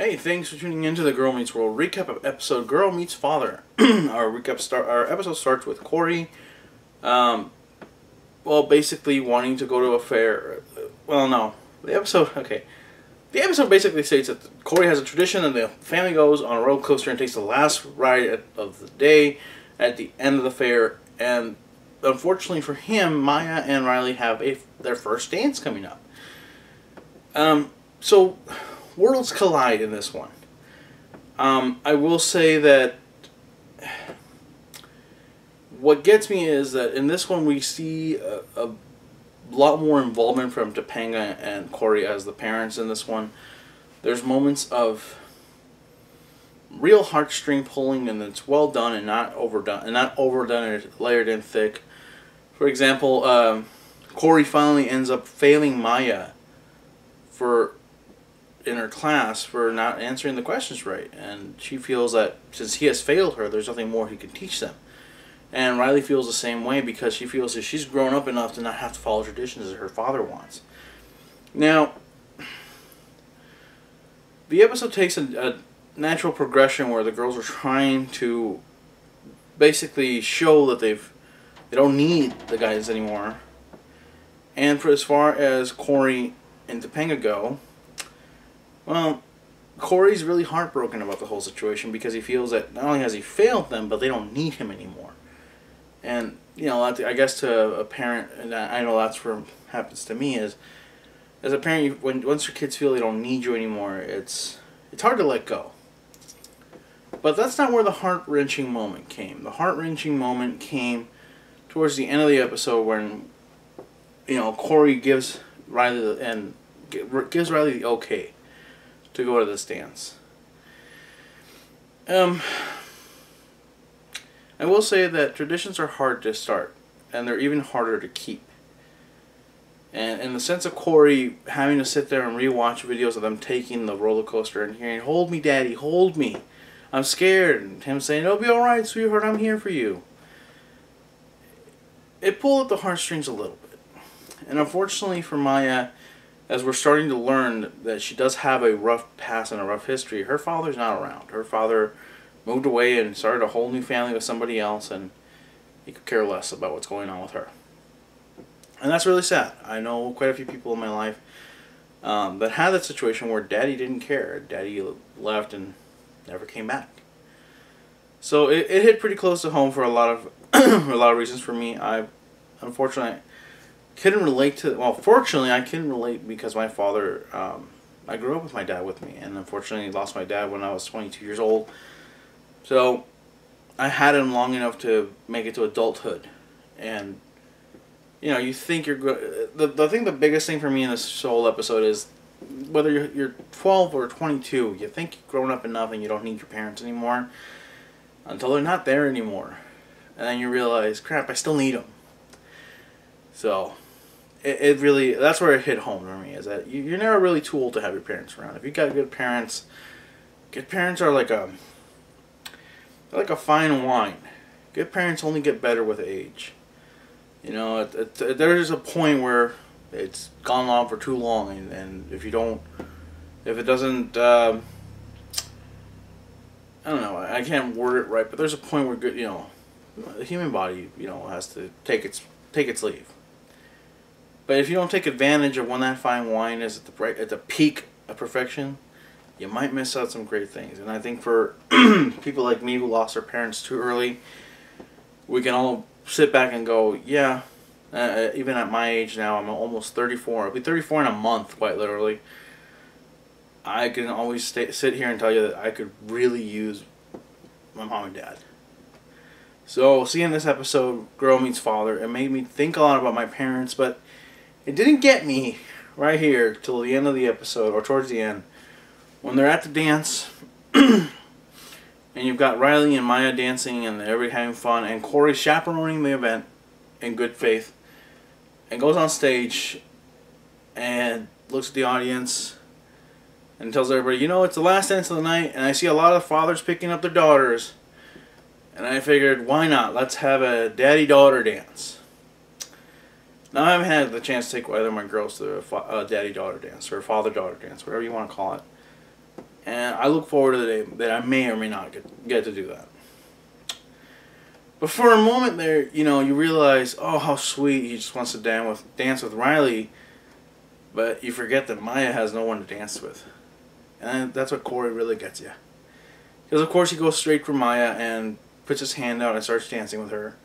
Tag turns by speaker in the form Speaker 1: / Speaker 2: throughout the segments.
Speaker 1: Hey, thanks for tuning into the Girl Meets World recap of episode Girl Meets Father. Our episode starts with Cory, basically wanting to go to a fair. Well, no, the episode. Okay, the episode basically states that Cory has a tradition and the family goes on a roller coaster and takes the last ride of the day at the end of the fair. And unfortunately for him, Maya and Riley have their first dance coming up. So worlds collide in this one. I will say that what gets me is that in this one we see a lot more involvement from Topanga and Cory as the parents in this one. There's moments of real heartstring pulling, and it's well done and not overdone, or layered in thick. For example, Cory finally ends up failing Maya in her class for not answering the questions right, and she feels that since he has failed her, there's nothing more he can teach them. And Riley feels the same way because she feels that she's grown up enough to not have to follow traditions as her father wants. Now, the episode takes a natural progression where the girls are trying to basically show that they don't need the guys anymore. And for as far as Cory and Topanga go, well, Cory's really heartbroken about the whole situation because he feels that not only has he failed them, but they don't need him anymore. And, you know, I guess to a parent, and I know that's where it happens to me, is as a parent, once your kids feel they don't need you anymore, it's hard to let go. But that's not where the heart-wrenching moment came. The heart-wrenching moment came towards the end of the episode when, you know, Cory gives Riley the okay to go to this dance. I will say that traditions are hard to start, and they're even harder to keep. And in the sense of Cory having to sit there and rewatch videos of them taking the roller coaster and hearing, "Hold me, Daddy, hold me. I'm scared," and him saying, "It'll be alright, sweetheart, I'm here for you." It pulled at the heartstrings a little bit. And unfortunately for Maya, as we're starting to learn that she does have a rough past and a rough history, her father's not around. Her father moved away and started a whole new family with somebody else, and he could care less about what's going on with her. And that's really sad. I know quite a few people in my life that had that situation where Daddy didn't care. Daddy left and never came back. So it hit pretty close to home for a lot of a lot of reasons for me. Unfortunately couldn't relate to. Well, fortunately, I couldn't relate because my father. I grew up with my dad with me, and unfortunately, lost my dad when I was 22 years old. So I had him long enough to make it to adulthood, and you know, you think you're good. The biggest thing for me in this whole episode is whether you're 12 or 22, you think you've grown up enough and you don't need your parents anymore until they're not there anymore, and then you realize, crap, I still need them. So it really, that's where it hit home for me, is that you're never really too old to have your parents around. If you got good parents are like a fine wine. Good parents only get better with age. You know, there's a point where it's gone on for too long, and if it doesn't, I don't know, I can't word it right, but there's a point where good, you know, the human body, you know, has to take its leave. But if you don't take advantage of when that fine wine is at the peak of perfection, you might miss out some great things. And I think for people like me who lost their parents too early, we can all sit back and go, yeah, even at my age now, I'm almost 34. I'll be 34 in a month, quite literally. I can always sit here and tell you that I could really use my mom and dad. So seeing this episode, Girl Meets Father, it made me think a lot about my parents, but it didn't get me right here till the end of the episode, or towards the end, when they're at the dance, and you've got Riley and Maya dancing, and everybody having fun, and Cory chaperoning the event in good faith, and goes on stage, and looks at the audience, and tells everybody, you know, it's the last dance of the night, and I see a lot of fathers picking up their daughters, and I figured, why not? Let's have a daddy-daughter dance. Now, I haven't had the chance to take either of my girls to a daddy-daughter dance, or a father-daughter dance, whatever you want to call it. And I look forward to the day that I may or may not get to do that. But for a moment there, you know, you realize, oh, how sweet, he just wants to dance with Riley, but you forget that Maya has no one to dance with. And that's what Cory really gets you. Because of course he goes straight for Maya and puts his hand out and starts dancing with her.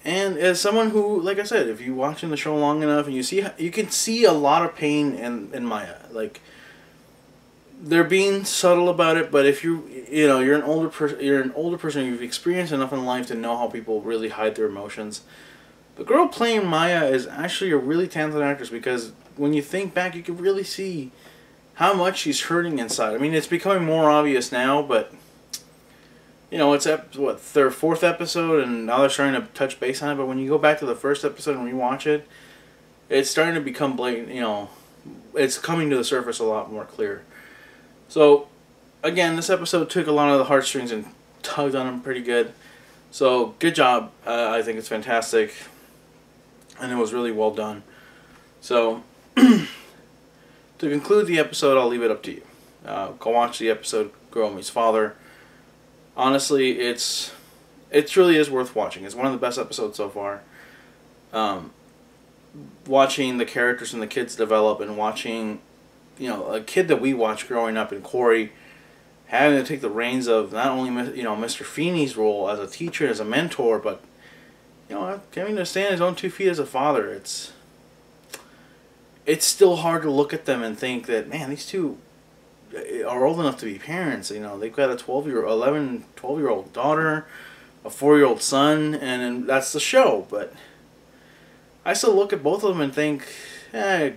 Speaker 1: And as someone who, like I said, if you're watching the show long enough and you can see a lot of pain in Maya. Like, they're being subtle about it, but if you're an older person, you've experienced enough in life to know how people really hide their emotions. The girl playing Maya is actually a really talented actress, because when you think back, you can really see how much she's hurting inside. I mean, it's becoming more obvious now, but you know, it's their 4th episode, and now they're starting to touch base on it. But when you go back to the first episode and rewatch it, it's starting to become blatant. You know, it's coming to the surface a lot more clear. So, again, this episode took a lot of the heartstrings and tugged on them pretty good. So, good job. I think it's fantastic. And it was really well done. So, to conclude the episode, I'll leave it up to you. Go watch the episode, Girl Meets Father. Honestly, it really is worth watching. It's one of the best episodes so far. Watching the characters and the kids develop, and watching, you know, a kid that we watched growing up in Cory having to take the reins of not only, you know, Mr. Feeney's role as a teacher, as a mentor, but, you know, having to stand on his own 2 feet as a father. It's still hard to look at them and think that, man, these two are old enough to be parents. You know, they've got a 12-year-old daughter, a 4-year-old son, and that's the show. But I still look at both of them and think,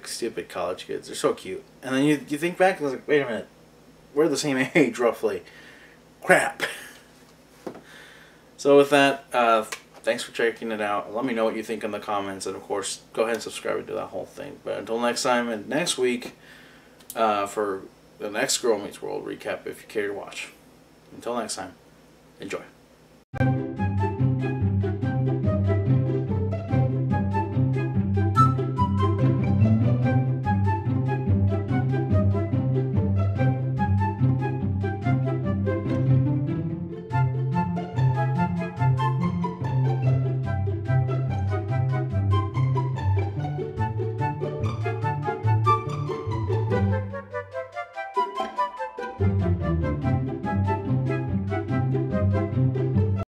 Speaker 1: stupid college kids. They're so cute. And then you think back and it's like, wait a minute. We're the same age, roughly. Crap. So with that, thanks for checking it out. Let me know what you think in the comments. And, of course, go ahead and subscribe to that whole thing. But until next time, and next week, for the next Girl Meets World recap, if you care to watch. Until next time, enjoy.